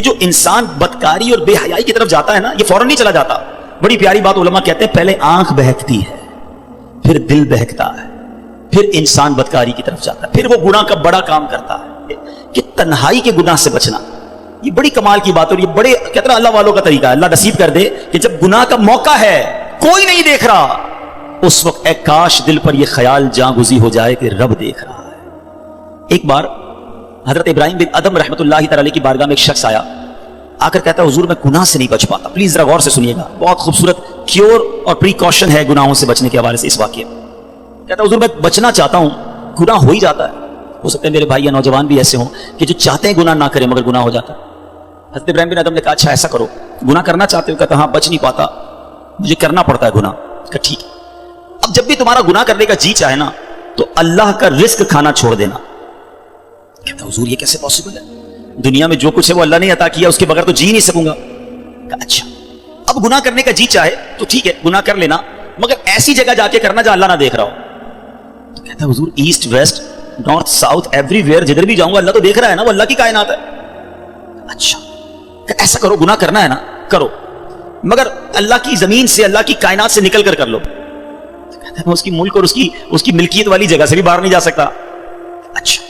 جو انسان بدکاری اور بے حیائی کی طرف جاتا ہے نا، یہ فوراً نہیں چلا جاتا. بڑی پیاری بات علماء کہتے ہیں، پہلے آنکھ بہکتی ہے، پھر دل بہکتا ہے، پھر انسان بدکاری کی طرف جاتا ہے، پھر وہ گناہ کا بڑا کام کرتا ہے. کہ تنہائی کے گناہ سے بچنا یہ بڑی کمال کی بات ہے، اور یہ بڑے کہتے ہیں اللہ والوں کا طریقہ ہے. اللہ نصیب کر دے کہ جب گناہ کا موقع ہے، کوئی نہیں دیکھ رہا، اس وقت اے کاش دل پر یہ خیال جاں گزی ہو جائے کہ رب دیکھ رہا ہے. ایک بار حضرت ابراہیم بن ادم رحمۃ اللہ تعالی کی بارگاہ میں ایک شخص آیا، آ کر کہتا ہے حضور میں گناہ سے نہیں بچ پاتا. پلیز ذرا غور سے سنیے گا، بہت خوبصورت کیور اور پریکاشن ہے گناہوں سے بچنے کے حوالے سے اس واقعے میں. کہتا ہے حضور میں بچنا چاہتا ہوں، گناہ ہو ہی جاتا ہے. ہو سکتا ہے میرے بھائی یا نوجوان بھی ایسے ہوں کہ جو چاہتے ہیں گناہ نہ کریں مگر گناہ ہو جاتا ہے. حضرت ابراہیم بن ادم نے کہا اچھا ایسا کرو، گناہ کرنا چاہتے ہو؟ کہتا ہاں بچ نہیں پاتا، مجھے کرنا پڑتا ہے گناہ. کہا ٹھیک ہے، اب جب بھی تمہارا گناہ کرنے کا جی چاہے نا تو اللہ کا رزق کھانا چھوڑ دینا. کہتا حضور یہ کیسے پاسبل ہے؟ دنیا میں جو کچھ ہے وہ اللہ نے عطا کیا، اس کے بغیر تو جی نہیں سکوں گا. کہا اچھا اب گناہ کرنے کا جی چاہے تو ٹھیک ہے گناہ کر لینا، مگر ایسی جگہ جا کے کرنا جہاں اللہ نہ دیکھ رہا ہو. تو کہتا ہے حضور east west north south every where جدھر بھی جاؤں گا اللہ تو دیکھ رہا ہے نا، وہ اللہ کی کائنات ہے. اچھا ایسا کرو، گناہ کرنا ہے نا کرو، مگر اللہ کی زمین سے اللہ کی کائنات سے نکل کر لو. کہتا ہے میں اس کی ملک اور اس کی ملکیت والی جگہ سے بھی باہر نہیں جا سکتا. اچھا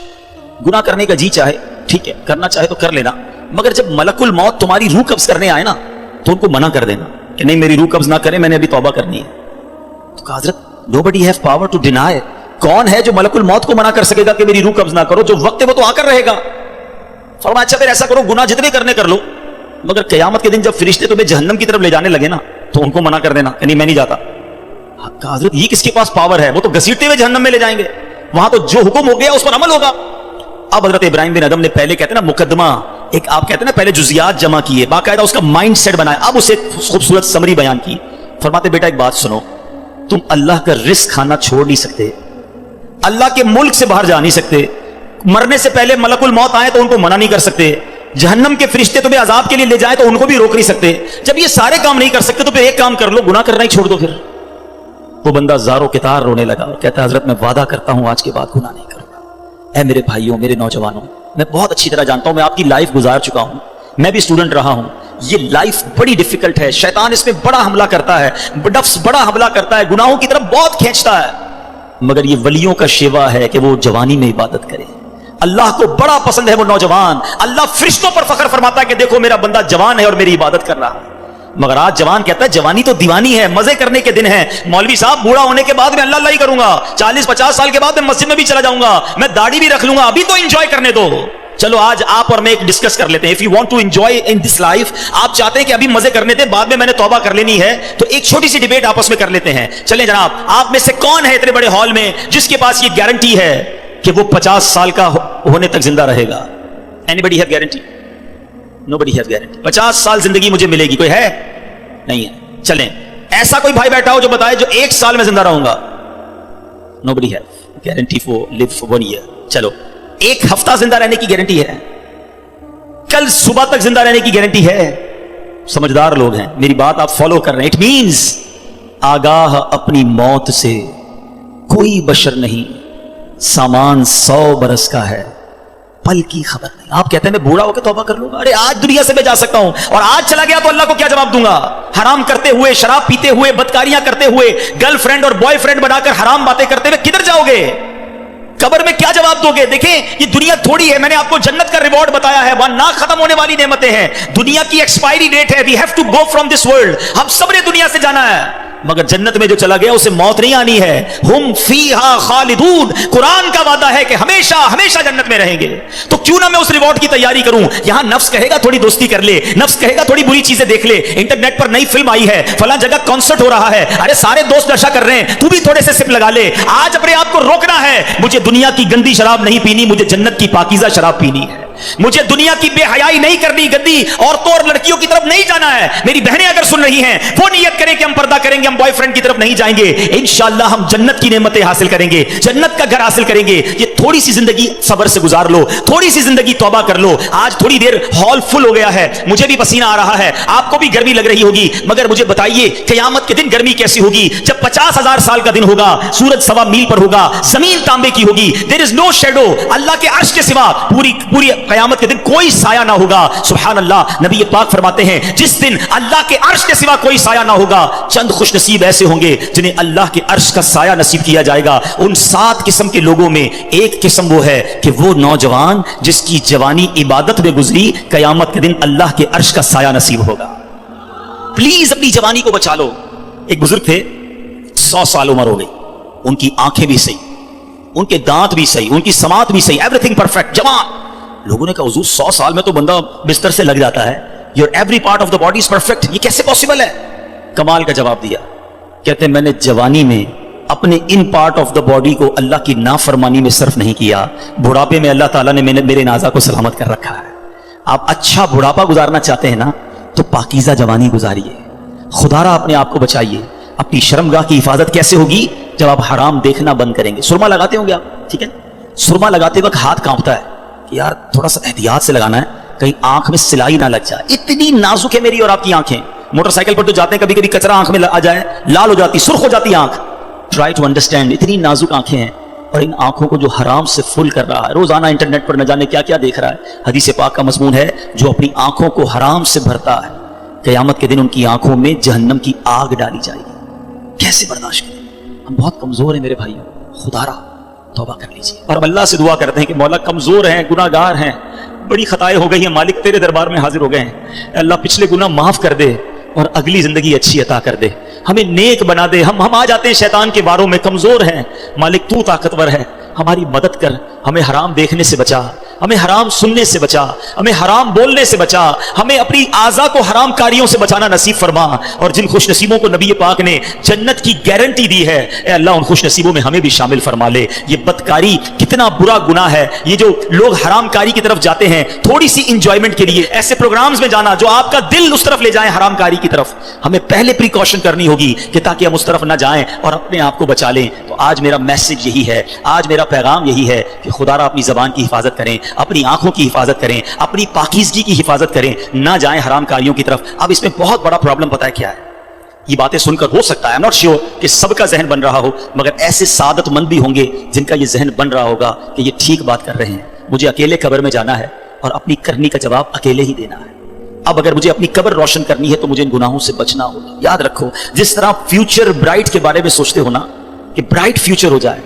گناہ کرنے کا جی چاہے ٹھیک ہے، کرنا چاہے تو کر لینا، مگر جب ملک الموت تمہاری روح قبض کرنے آئے نا تو ان کو منع کر دینا کہ نہیں میری روح قبض نہ کرے، میں نے ابھی توبہ کرنی ہے. تو کہا حضرت nobody have power to deny. کون ہے جو ملک الموت کو منع کر سکے گا کہ میری روح قبض نہ کرو؟ جو وقت ہے وہ تو آ کر رہے گا. فرمایا اچھا پھر ایسا کرو گناہ جتنے کرنے کر لو، مگر قیامت کے دن جب فرشتے تمہیں جہنم کی طرف لے جانے لگے نا تو ان کو منع کر دینا کہ نہیں میں نہیں جاتا. کہا حضرت یہ کس کے پاس پاور ہے؟ وہ تو گھسیٹتے ہوئے جہنم میں لے جائیں گے، وہاں تو جو حکم ہو گیا اس پر عمل ہوگا. اب حضرت ابراہیم بن ادم نے پہلے کہتے ہیں نا مقدمہ، ایک آپ کہتے ہیں نا پہلے جزیات جمع کیے، باقاعدہ اس کا مائنڈ سیٹ بنایا، اب اسے خوبصورت سمری بیان کی. فرماتے بیٹا ایک بات سنو، تم اللہ کا رزق کھانا چھوڑ نہیں سکتے، اللہ کے ملک سے باہر جا نہیں سکتے، مرنے سے پہلے ملک الموت آئے تو ان کو منع نہیں کر سکتے، جہنم کے فرشتے تمہیں عذاب کے لیے لے جائیں تو ان کو بھی روک نہیں سکتے. جب یہ سارے کام نہیں کر سکتے تو پھر ایک کام کر لو، گناہ کرنا ہی چھوڑ دو. پھر وہ بندہ زارو کتار رونے لگا اور کہتا ہے حضرت میں وعدہ کرتا ہوں آج کے بعد گناہ نہیں کروں گا. اے میرے بھائیوں میرے نوجوانوں، میں بہت اچھی طرح جانتا ہوں، میں آپ کی لائف گزار چکا ہوں، میں بھی اسٹوڈنٹ رہا ہوں. یہ لائف بڑی ڈیفیکلٹ ہے، شیطان اس میں بڑا حملہ کرتا ہے، نفس بڑا حملہ کرتا ہے، گناہوں کی طرف بہت کھینچتا ہے. مگر یہ ولیوں کا شیوا ہے کہ وہ جوانی میں عبادت کرے. اللہ کو بڑا پسند ہے وہ نوجوان. اللہ فرشتوں پر فخر فرماتا ہے کہ دیکھو میرا بندہ جوان ہے اور میری عبادت کر رہا ہے. مگر آج جوان کہتا ہے جوانی تو دیوانی ہے، مزے کرنے کے دن ہیں. مولوی صاحب بوڑھا ہونے کے بعد میں اللہ اللہ ہی کروں گا، 40-50 سال کے بعد میں مسجد میں بھی چلا جاؤں گا، میں داڑھی بھی رکھ لوں گا، ابھی تو انجوائے کرنے دو. چلو آج آپ اور میں ایک ڈسکس کر لیتے ہیں. If you want to enjoy in this life، آپ چاہتے ہیں کہ ابھی مزے کرنے تھے بعد میں نے توبہ کر لینی ہے، تو ایک چھوٹی سی ڈیبیٹ آپس میں کر لیتے ہیں. چلیں جناب، آپ میں سے کون ہے اتنے بڑے ہال میں جس کے پاس یہ گارنٹی ہے کہ وہ 50 سال کا ہونے تک زندہ رہے گا؟ Anybody have guarantee? Nobody has guarantee. 50 سال زندگی مجھے ملے گی، کوئی ہے؟ نہیں ہے. چلیں ایسا کوئی بھائی بیٹھا ہو جو بتائے جو 1 سال میں زندہ رہوں گا؟ Nobody has guarantee for live for 1 year. چلو 1 ہفتہ زندہ رہنے کی گارنٹی ہے، کل صبح تک زندہ رہنے کی گارنٹی ہے. سمجھدار لوگ ہیں، میری بات آپ فالو کر رہے ہیں. اٹ مینز آگاہ اپنی موت سے کوئی بشر نہیں، سامان 100 برس کا ہے، پل کی خبر نہیں. آپ کہتے ہیں میں بوڑھا ہو کے توبہ کر لوں گا، ارے آج دنیا سے میں جا سکتا ہوں اور آج چلا گیا تو اللہ کو کیا جواب دوں گا؟ حرام کرتے ہوئے، شراب پیتے ہوئے، بدکاریاں کرتے ہوئے، گرل فرینڈ اور بوائے فرینڈ بنا کر حرام باتیں کرتے ہوئے کدھر جاؤ گے؟ قبر میں کیا جواب دو گے؟ دیکھیں یہ دنیا تھوڑی ہے، میں نے آپ کو جنت کا ریوارڈ بتایا ہے، وہاں نہ ختم ہونے والی نعمتیں ہیں. دنیا کی ایکسپائری ڈیٹ ہے، we have to go from this world. ہم سب نے دنیا سے جانا ہے، مگر جنت میں جو چلا گیا اسے موت نہیں آنی ہے. ہم فیہا خالدون، قرآن کا وعدہ ہے کہ ہمیشہ ہمیشہ جنت میں رہیں گے. تو کیوں نہ میں اس ریوارڈ کی تیاری کروں؟ یہاں نفس کہے گا تھوڑی دوستی کر لے، نفس کہے گا تھوڑی بری چیزیں دیکھ لے، انٹرنیٹ پر نئی فلم آئی ہے، فلاں جگہ کانسرٹ ہو رہا ہے، ارے سارے دوست نشہ کر رہے ہیں، تو بھی تھوڑے سے سپ لگا لے. آج اپنے آپ کو روکنا ہے، مجھے دنیا کی گندی شراب نہیں پینی، مجھے جنت کی پاکیزہ شراب پینی ہے. مجھے دنیا کی بے حیائی نہیں کرنی، گندی عورتوں اور لڑکیوں کی طرف نہیں جانا ہے. میری بہنیں اگر سن رہی ہیں وہ نیت کریں کہ ہم پردہ کریں گے، ہم بوائے فرینڈ کی طرف نہیں جائیں گے، انشاءاللہ ہم جنت کی نعمتیں حاصل کریں گے، جنت کا گھر حاصل کریں گے. یہ تھوڑی سی زندگی صبر سے گزار لو، تھوڑی سی زندگی توبہ کر لو. آج تھوڑی دیر ہال فل ہو گیا ہے، مجھے بھی پسینہ آ رہا ہے، آپ کو بھی گرمی لگ رہی ہوگی، مگر مجھے بتائیے قیامت کے دن گرمی کیسی ہوگی؟ جب 50,000 سال کا دن ہوگا، سورج 1.25 میل پر ہوگا، زمین تانبے کی ہوگی، دیر از نو شیڈو، اللہ کے عرش کے سوا پوری قیامت کے دن کوئی سایہ نہ ہوگا. سبحان اللہ. نبی پاک فرماتے ہیں جس دن اللہ کے عرش کے سوا کوئی سایہ نہ ہوگا, چند خوش نصیب ایسے ہوں گے جنہیں اللہ کے عرش کا سایہ نصیب کیا جائے گا. ان 7 قسم کے لوگوں میں ایک قسم وہ ہے کہ وہ نوجوان جس کی جوانی عبادت میں گزری, قیامت کے دن اللہ کے عرش کا سایہ نصیب ہوگا. پلیز اپنی جوانی کو بچا لو. ایک بزرگ تھے, 100 سال عمر ہو گئی, ان کی آنکھیں بھی صحیح, ان کے دانت بھی صحیح, ان کی سماعت بھی صحیح, ایوری تھنگ پرفیکٹ, جوان. لوگوں نے کہا حضور 100 سال میں تو بندہ بستر سے لگ جاتا ہے, your every part of the body is perfect, یہ کیسے پاسبل ہے؟ کمال کا جواب دیا. کہتے ہیں میں نے جوانی میں اپنے in part of the body کو اللہ کی نافرمانی میں صرف نہیں کیا, بڑھاپے میں اللہ تعالیٰ نے میرے نازا کو سلامت کر رکھا ہے. آپ اچھا بڑھاپا گزارنا چاہتے ہیں نا, تو پاکیزہ جوانی گزاریے. خدا را اپنے آپ کو بچائیے. اپنی شرمگاہ کی حفاظت کیسے ہوگی؟ جب آپ حرام دیکھنا بند کریں گے. سرما لگاتے ہوں گے آپ, ٹھیک ہے, سرما لگاتے وقت ہاتھ کانپتا ہے کہ یار تھوڑا سا احتیاط سے لگانا ہے, کہیں آنکھ میں سلائی نہ لگ جائے. اتنی نازک ہے میری اور آپ کی آنکھیں. موٹر سائیکل پر تو جاتے ہیں, کبھی کبھی کچرا آنکھ میں آ جائے, لال ہو جاتی, سرخ ہو جاتی آنکھ. ٹرائی ٹو انڈرسٹینڈ, اتنی نازک آنکھیں ہیں, اور ان آنکھوں کو جو حرام سے فل کر رہا ہے, روزانہ انٹرنیٹ پر نہ جانے کیا کیا دیکھ رہا ہے. حدیث پاک کا مضمون ہے جو اپنی آنکھوں کو حرام سے بھرتا ہے, قیامت کے دن ان کی آنکھوں میں جہنم کی آگ ڈالی جائے گی. کیسے برداشت کریں؟ ہم بہت کمزور ہیں میرے بھائیوں, خدا را توبہ کر لیجیے. اور ہم اللہ سے دعا کرتے ہیں کہ مولا کمزور ہیں, گناہ گار ہیں, بڑی خطائیں ہو گئی ہیں, مالک تیرے دربار میں حاضر ہو گئے ہیں. اللہ پچھلے گناہ معاف کر دے اور اگلی زندگی اچھی عطا کر دے, ہمیں نیک بنا دے. ہم آ جاتے ہیں شیطان کے واروں میں, کمزور ہیں. مالک تو طاقتور ہے, ہماری مدد کر, ہمیں حرام دیکھنے سے بچا, ہمیں حرام سننے سے بچا, ہمیں حرام بولنے سے بچا, ہمیں اپنی اعضاء کو حرام کاریوں سے بچانا نصیب فرما. اور جن خوش نصیبوں کو نبی پاک نے جنت کی گارنٹی دی ہے, اے اللہ ان خوش نصیبوں میں ہمیں بھی شامل فرما لے. یہ بدکاری کتنا برا گناہ ہے. یہ جو لوگ حرام کاری کی طرف جاتے ہیں تھوڑی سی انجوائمنٹ کے لیے, ایسے پروگرامز میں جانا جو آپ کا دل اس طرف لے جائیں حرام کاری کی طرف, ہمیں پہلے پریکاشن کرنی ہوگی کہ تاکہ ہم اس طرف نہ جائیں اور اپنے آپ کو بچا لیں. تو آج میرا میسج یہی ہے, آج میرا پیغام یہی ہے کہ خدا را اپنی زبان کی حفاظت کریں, اپنی آنکھوں کی حفاظت کریں, اپنی پاکیزگی کی حفاظت کریں, نہ جائیں حرام کاریوں کی طرف. اب اس میں بہت بڑا پرابلم پتہ ہے کیا ہے؟ یہ باتیں سن کر ہو سکتا ہے, I'm not sure کہ سب کا ذہن بن رہا ہو, مگر ایسے سعادت مند بھی ہوں گے جن کا یہ ذہن بن رہا ہوگا کہ یہ ٹھیک بات کر رہے ہیں, مجھے اکیلے قبر میں جانا ہے اور اپنی کرنی کا جواب اکیلے ہی دینا ہے. اب اگر مجھے اپنی قبر روشن کرنی ہے تو مجھے ان گناہوں سے بچنا ہوگا. یاد رکھو, جس طرح فیوچر برائٹ کے بارے میں سوچتے ہو نا کہ برائٹ فیوچر ہو جائے,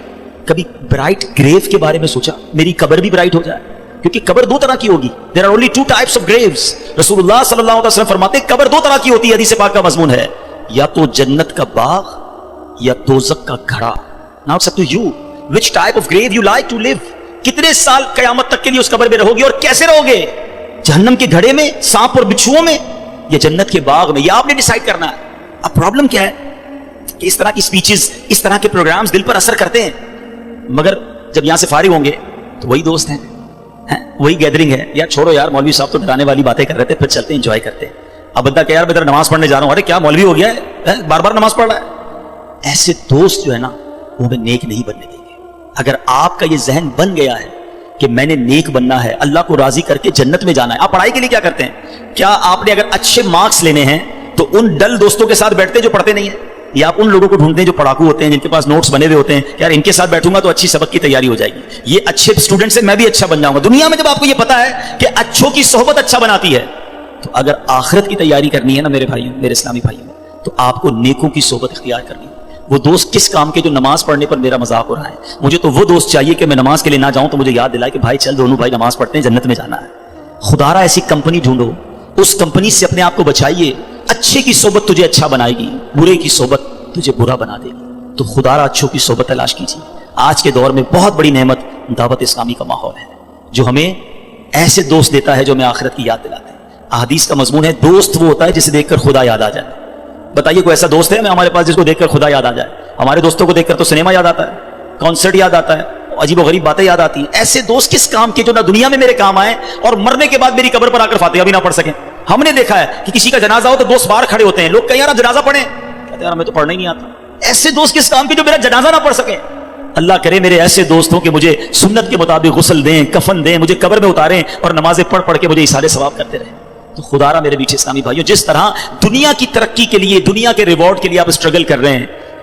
کبھی برائٹ گریو کے بارے میں سوچا میری قبر بھی برائٹ ہو جائے؟ کیونکہ قبر 2 طرح کی ہوگی. There are only 2 types of graves. رسول اللہ صلی اللہ علیہ وسلم فرماتے ہیں قبر 2 طرح کی ہوتی ہے, حدیث پاک کا مضمون ہے, یا تو جنت کا باغ یا دوزخ کا گھڑا. Now it's up to you which type of grave you like to live. کتنے سال قیامت تک کے لیے اس قبر میں رہو گے اور کیسے رہو گے؟ جہنم کے گھڑے میں, سانپ اور بچھوؤں میں, یا جنت کے باغ میں؟ یہ آپ نے ڈیسائیڈ کرنا ہے. اب پرابلم کیا ہے کہ اس طرح کی سپیچز, اس طرح کے پروگرامز دل پر اثر کرتے ہیں, مگر جب یہاں سے فارغ ہوں گے تو وہی دوست ہیں, وہی گیدرنگ ہے. یار چھوڑو یار, مولوی صاحب تو ڈرانے والی باتیں کر رہے تھے, پھر چلتے ہیں انجوائے کرتے ہیں. اب بندہ کہ یار میں ذرا نماز پڑھنے جا رہا ہوں, ارے کیا مولوی ہو گیا ہے, بار بار نماز پڑھ رہا ہے. ایسے دوست جو ہے نا وہ ہمیں نیک نہیں بننے دیں گے. اگر آپ کا یہ ذہن بن گیا ہے کہ میں نے نیک بننا ہے, اللہ کو راضی کر کے جنت میں جانا ہے. آپ پڑھائی کے لیے کیا کرتے ہیں؟ کیا آپ نے اگر اچھے مارکس لینے ہیں تو ان ڈل دوستوں کے ساتھ بیٹھتے ہیں جو پڑھتے نہیں ہیں, یا آپ ان لوگوں کو ڈھونڈتے ہیں جو پڑھاکو ہوتے ہیں, جن کے پاس نوٹس بنے ہوئے ہوتے ہیں, یار ان کے ساتھ بیٹھوں گا تو اچھی سبق کی تیاری ہو جائے گی, یہ اچھے اسٹوڈنٹ سے میں بھی اچھا بن جاؤں گا. دنیا میں جب آپ کو یہ پتا ہے کہ اچھوں کی صحبت اچھا بناتی ہے, تو اگر آخرت کی تیاری کرنی ہے نا میرے بھائیوں, میرے اسلامی بھائیوں, تو آپ کو نیکوں کی صحبت اختیار کرنی ہے. وہ دوست کس کام کے جو نماز پڑھنے پر میرا مذاق ہو رہا ہے؟ مجھے تو وہ دوست چاہیے کہ میں نماز کے لیے نہ جاؤں تو مجھے یاد دلائے کہ بھائی چل دونوں بھائی نماز پڑھتے ہیں, جنت میں جانا ہے. خدا را ایسی کمپنی ڈھونڈو, اس کمپنی سے اپنے آپ کو بچائیے. اچھے کی صحبت تجھے اچھا بنائے گی, برے کی صحبت تجھے برا بنا دے گی. تو خدا را اچھوں کی صحبت تلاش کیجیے. آج کے دور میں بہت بڑی نعمت دعوت اسلامی کا ماحول ہے, جو ہمیں ایسے دوست دیتا ہے جو ہمیں آخرت کی یاد دلاتے ہیں. احادیث کا مضمون ہے دوست وہ ہوتا ہے جسے دیکھ کر خدا یاد آ جائے. بتائیے کوئی ایسا دوست ہے ہمارے پاس جس کو دیکھ کر خدا یاد آ جائے؟ ہمارے دوستوں کو دیکھ کر تو سنیما یاد آتا ہے, کانسرٹ یاد آتا ہے, عجیب و غریب باتیں یاد آتی ہیں. ایسے دوست کس کام کے جو نہ دنیا میں میرے کام آئے اور مرنے کے بعد میری قبر پر آ کر فاتحہ بھی نہ پڑھ سکیں. ہم نے دیکھا ہے کہ کسی کا جنازہ ہو تو دوست باہر کھڑے ہوتے ہیں, لوگ کہیں یار آپ جنازہ پڑھیں, کہتے ہیں یار ہمیں تو پڑھنا ہی نہیں آتا. ایسے دوست کس کام کے جو میرا جنازہ نہ پڑھ سکیں؟ اللہ کرے میرے ایسے دوستوں کہ مجھے سنت کے مطابق غسل دیں, کفن دیں, مجھے قبر میں اتاریں اور نمازیں پڑھ پڑھ کے مجھے ایصال ثواب کرتے رہیں. تو خدا را میرے بیچ اسلامی بھائیوں, جس طرح دنیا کی ترقی کے لیے, دنیا کے ریوارڈ کے لیے آپ اسٹرگل کر رہے ہیں,